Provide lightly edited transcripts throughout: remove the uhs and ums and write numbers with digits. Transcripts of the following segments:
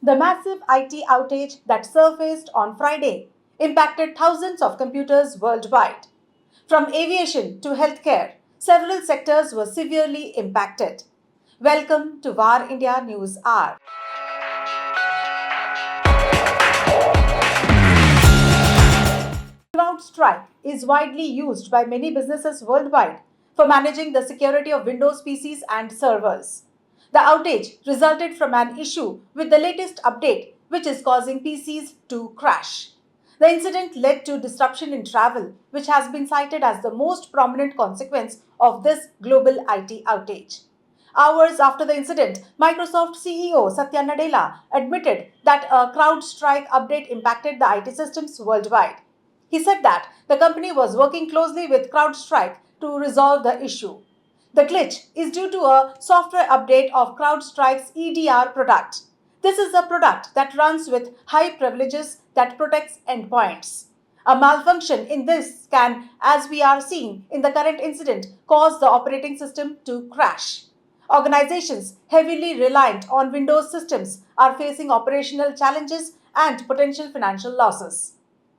The massive IT outage that surfaced on Friday impacted thousands of computers worldwide. From aviation to healthcare, several sectors were severely impacted. Welcome to VAR India News Hour. CrowdStrike is widely used by many businesses worldwide for managing the security of Windows PCs and servers. The outage resulted from an issue with the latest update, which is causing PCs to crash. The incident led to disruption in travel, which has been cited as the most prominent consequence of this global IT outage. Hours after the incident, Microsoft CEO Satya Nadella admitted that a CrowdStrike update impacted the IT systems worldwide. He said that the company was working closely with CrowdStrike to resolve the issue. The glitch is due to a software update of CrowdStrike's EDR product. This is a product that runs with high privileges that protects endpoints. A malfunction in this can, as we are seeing in the current incident, cause the operating system to crash. Organizations heavily reliant on Windows systems are facing operational challenges and potential financial losses.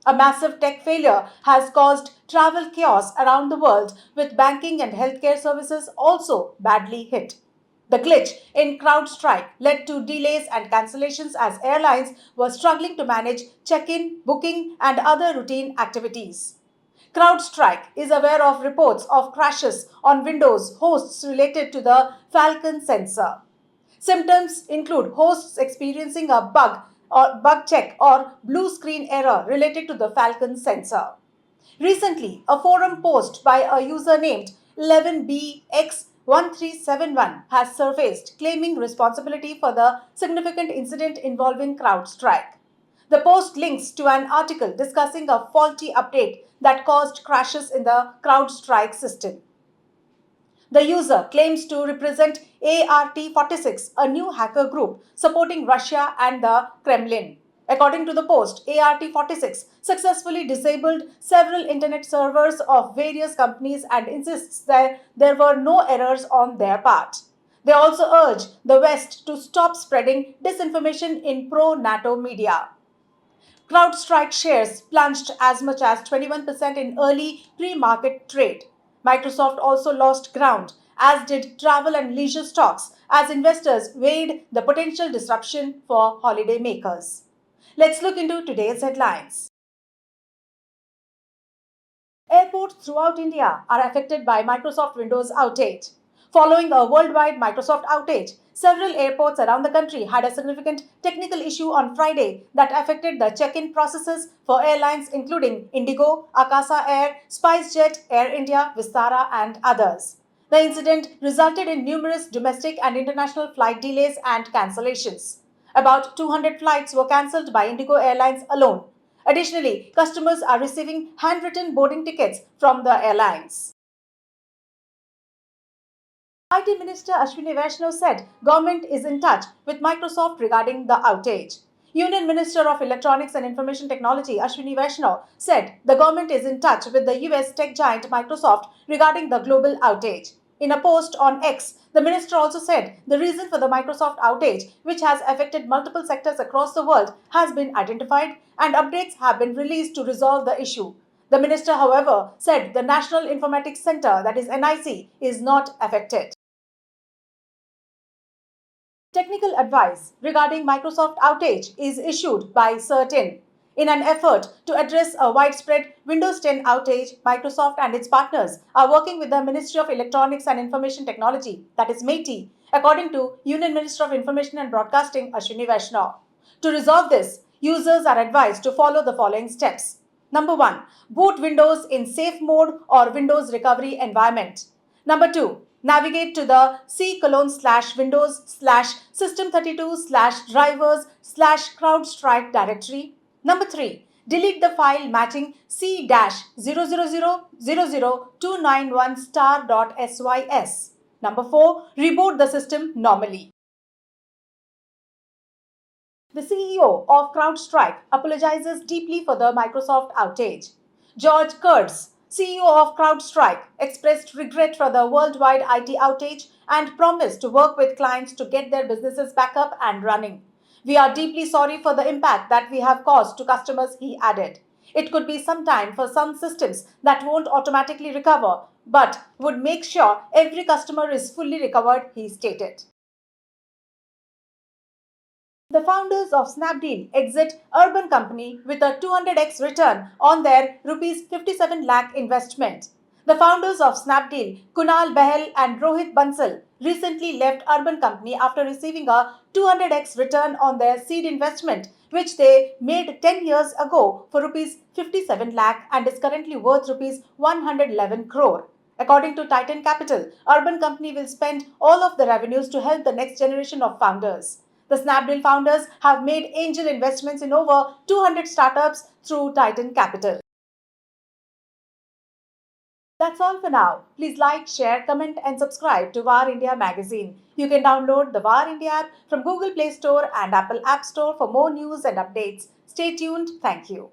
A massive tech failure has caused travel chaos around the world, with banking and healthcare services also badly hit. The glitch in CrowdStrike led to delays and cancellations as airlines were struggling to manage check in, booking, and other routine activities. CrowdStrike is aware of reports of crashes on Windows hosts related to the Falcon sensor. Symptoms include hosts experiencing a bug check or blue screen error related to the Falcon sensor. Recently, a forum post by a user named 11BX1371 has surfaced claiming responsibility for the significant incident involving CrowdStrike. The post links to an article discussing a faulty update that caused crashes in the CrowdStrike system. The user claims to represent ART46, a new hacker group supporting Russia and the Kremlin. According to the post, ART46 successfully disabled several internet servers of various companies and insists that there were no errors on their part. They also urge the West to stop spreading disinformation in pro NATO media. CrowdStrike shares plunged as much as 21% in early pre-market trade. Microsoft also lost ground, as did travel and leisure stocks, as investors weighed the potential disruption for holiday makers. Let's look into today's headlines. Airports throughout India are affected by Microsoft Windows outage. Following a worldwide Microsoft outage, several airports around the country had a significant technical issue on Friday that affected the check-in processes for airlines including Indigo, Akasa Air, SpiceJet, Air India, Vistara, and others. The incident resulted in numerous domestic and international flight delays and cancellations. About 200 flights were cancelled by Indigo Airlines alone. Additionally, customers are receiving handwritten boarding tickets from the airlines. IT Minister Ashwini Vaishnaw said government is in touch with Microsoft regarding the outage. Union Minister of Electronics and Information Technology Ashwini Vaishnaw said the government is in touch with the US tech giant Microsoft regarding the global outage. In a post on X, the minister also said the reason for the Microsoft outage, which has affected multiple sectors across the world, has been identified and updates have been released to resolve the issue. The minister, however, said the National Informatics Center, that is NIC, is not affected. Technical advice regarding Microsoft outage is issued by CERT-In. In an effort to address a widespread Windows 10 outage, Microsoft and its partners are working with the Ministry of Electronics and Information Technology, that is MeitY, according to Union Minister of Information and Broadcasting Ashwini Vaishnaw. To resolve this, users are advised to follow the following steps. Number 1. Boot Windows in safe mode or Windows recovery environment. Number 2. Navigate to the c:/windows/system32/drivers/CrowdStrike directory. Number 3. Delete the file matching c-000000291*.sys. Number 4. Reboot the system normally. The CEO of CrowdStrike apologizes deeply for the Microsoft outage. George Kurtz, CEO of CrowdStrike, expressed regret for the worldwide IT outage and promised to work with clients to get their businesses back up and running. We are deeply sorry for the impact that we have caused to customers, he added. It could be some time for some systems that won't automatically recover, but would make sure every customer is fully recovered, he stated. The founders of Snapdeal exit Urban Company with a 200x return on their rupees 57 lakh investment. The founders of Snapdeal, Kunal Bahel and Rohit Bansal, recently left Urban Company after receiving a 200x return on their seed investment, which they made 10 years ago for rupees 57 lakh and is currently worth rupees 111 crore. According to Titan Capital, Urban Company will spend all of the revenues to help the next generation of founders. The Snapdeal founders have made angel investments in over 200 startups through Titan Capital. That's all for now. Please like, share, comment, and subscribe to VAR India magazine. You can download the VAR India app from Google Play Store and Apple App Store for more news and updates. Stay tuned. Thank you.